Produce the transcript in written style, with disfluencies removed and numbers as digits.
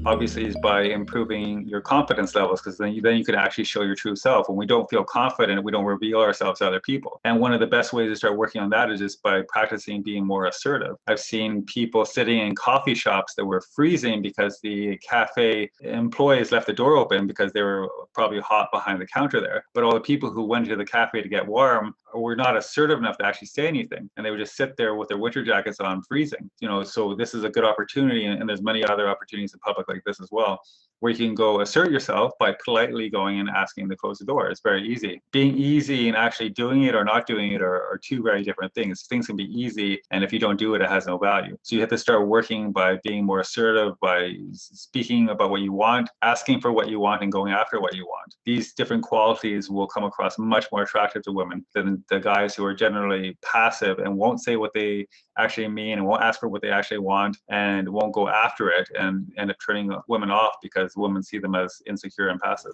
obviously is by improving your confidence levels, because then you can actually show your true self. When we don't feel confident, we don't reveal ourselves to other people. And one of the best ways to start working on that is just by practicing being more assertive. I've seen people sitting in coffee shops that were freezing because the cafe employees left the door open because they were probably hot behind the counter there. But all the people who went to the cafe to get warm were not assertive enough to actually say anything, and they would just sit there with their winter jackets on, freezing. So this is a good opportunity, and there's many other opportunities in public like this as well, where you can go assert yourself by politely going and asking to close the door. It's very easy. Being easy and actually doing it or not doing it are two very different things. Things can be easy, and if you don't do it, it has no value. So you have to start working by being more assertive, by speaking about what you want, asking for what you want, and going after what you want. These different qualities will come across much more attractive to women than the guys who are generally passive and won't say what they actually mean and won't ask for what they actually want and won't go after it, and end up turning women off because women see them as insecure and passive.